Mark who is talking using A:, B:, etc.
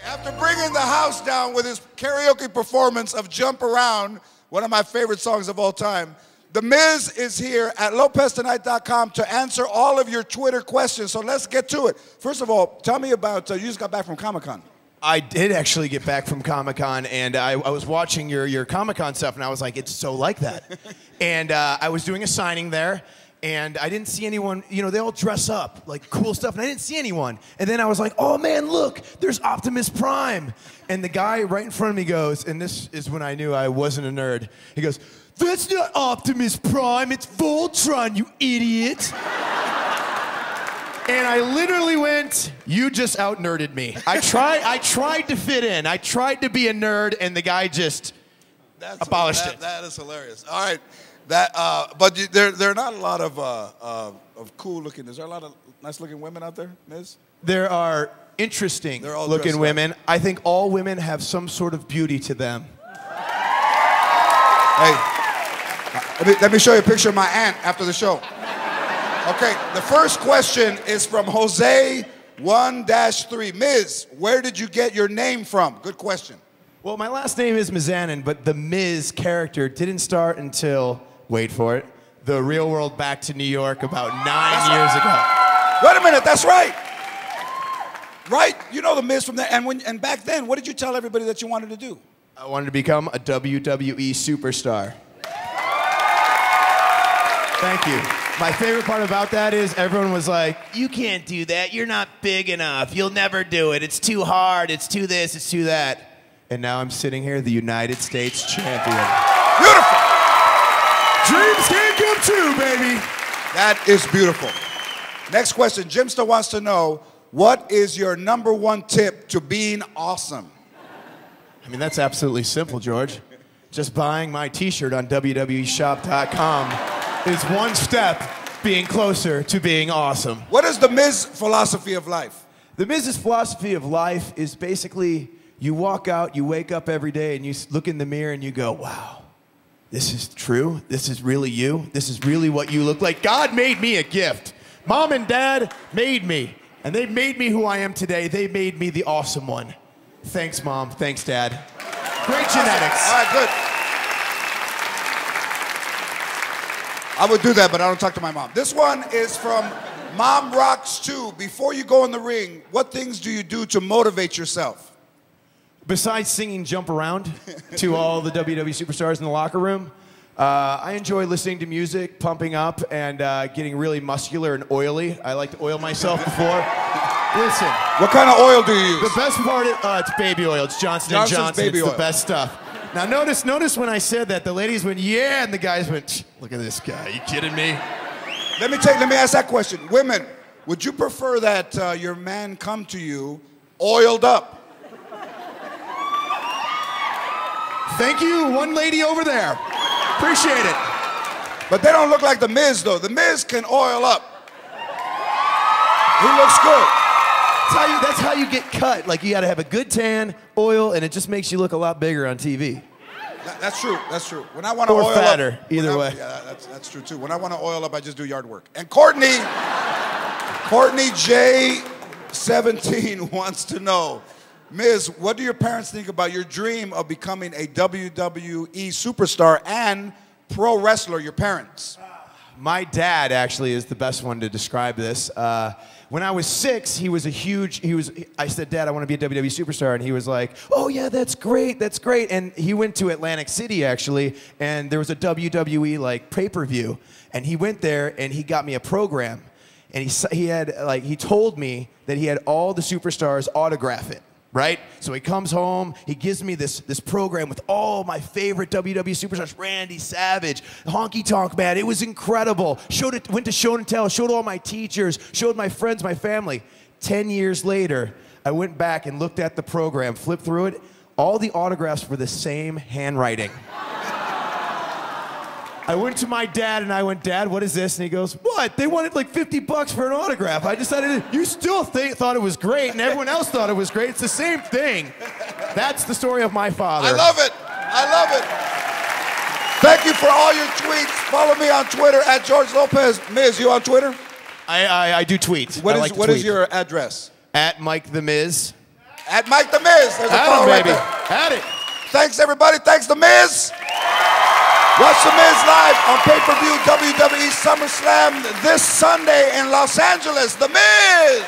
A: After bringing the house down with his karaoke performance of Jump Around, one of my favorite songs of all time, The Miz is here at LopezTonight.com to answer all of your Twitter questions. So let's get to it. First of all, tell me about, you just got back from Comic-Con.
B: I did actually get back from Comic-Con, and I was watching your Comic-Con stuff, and I was like, it's so like that. And I was doing a signing there, and I didn't see anyone, you know, they all dress up, like cool stuff, and I didn't see anyone. And then I was like, oh man, look, there's Optimus Prime. And the guy right in front of me goes, and this is when I knew I wasn't a nerd, he goes, that's not Optimus Prime, it's Voltron, you idiot. And I literally went, you just out-nerded me. I tried to fit in. I tried to be a nerd, and the guy just abolished it.
A: That is hilarious. All right. But there are not a lot of cool-looking, is there a lot of nice-looking women out there, Miz?
B: There are interesting-looking women. I think all women have some sort of beauty to them.
A: Hey, let me show you a picture of my aunt after the show. Okay, the first question is from Jose 1-3. Miz, where did you get your name from? Good question.
B: Well, my last name is Mizanin, but the Miz character didn't start until, wait for it, The Real World Back to New York about 9 years ago.
A: Wait a minute, that's right. Right? You know the Miz from there. And back then, what did you tell everybody that you wanted to do?
B: I wanted to become a WWE superstar. Thank you. My favorite part about that is everyone was like, you can't do that. You're not big enough. You'll never do it. It's too hard. It's too this. It's too that. And now I'm sitting here, the United States champion.
A: Beautiful.
B: Dreams can come true, baby.
A: That is beautiful. Next question. Jimster wants to know, what is your #1 tip to being awesome?
B: I mean, that's absolutely simple, George. Just buying my t-shirt on WWEshop.com is one step being closer to being awesome.
A: What is the Miz philosophy of life?
B: The Miz's philosophy of life is basically you walk out, you wake up every day, and you look in the mirror and you go, wow, this is true? This is really you? This is really what you look like? God made me a gift. Mom and Dad made me, and they made me who I am today. They made me the awesome one. Thanks, Mom. Thanks, Dad. Great genetics.
A: All right, good. I would do that, but I don't talk to my mom. This one is from Mom Rocks 2. Before you go in the ring, what things do you do to motivate yourself?
B: Besides singing Jump Around to all the WWE superstars in the locker room, I enjoy listening to music, pumping up, and getting really muscular and oily. I like to oil myself before. Listen.
A: What kind of oil do you use?
B: The best part is, it's baby oil. It's Johnson & Johnson.
A: Baby
B: it's
A: oil.
B: The best stuff. Now notice when I said that, the ladies went, yeah, and the guys went, look at this guy. Are you kidding me?
A: Let me ask that question. Women, would you prefer that your man come to you oiled up?
B: Thank you, one lady over there. Appreciate it.
A: But they don't look like the Miz, though. The Miz can oil up. He looks good.
B: That's how you get cut. Like, you gotta have a good tan, oil, and it just makes you look a lot bigger on TV.
A: That's true. That's true. When I want to
B: oil
A: fatter,
B: up, either way.
A: Yeah, that's true too. When I want to oil up, I just do yard work. And Courtney J17 wants to know, Miz, what do your parents think about your dream of becoming a WWE superstar and pro wrestler? Your parents.
B: My dad actually is the best one to describe this. When I was 6, I said, Dad, I want to be a WWE superstar. And he was like, oh yeah, that's great, that's great. And he went to Atlantic City actually, and there was a WWE like pay-per-view. And he went there and he got me a program. And he told me that he had all the superstars autograph it. Right? So he comes home, he gives me this program with all my favorite WWE superstars, Randy Savage, Honky Tonk Man. It was incredible. Went to show and tell, showed all my teachers, showed my friends, my family. 10 years later, I went back and looked at the program, flipped through it. All the autographs were the same handwriting. I went to my dad and I went, Dad, what is this? And he goes, what? They wanted like $50 for an autograph. I decided, you still thought it was great and everyone else thought it was great. It's the same thing. That's the story of my father.
A: I love it. I love it. Thank you for all your tweets. Follow me on Twitter at George Lopez. Miz, you on Twitter?
B: I do tweet.
A: What is your address?
B: At Mike the Miz.
A: At Mike the Miz. There's a follow right there.
B: Had it.
A: Thanks, everybody. Thanks, The Miz. Watch The Miz live on pay-per-view WWE SummerSlam this Sunday in Los Angeles. The Miz.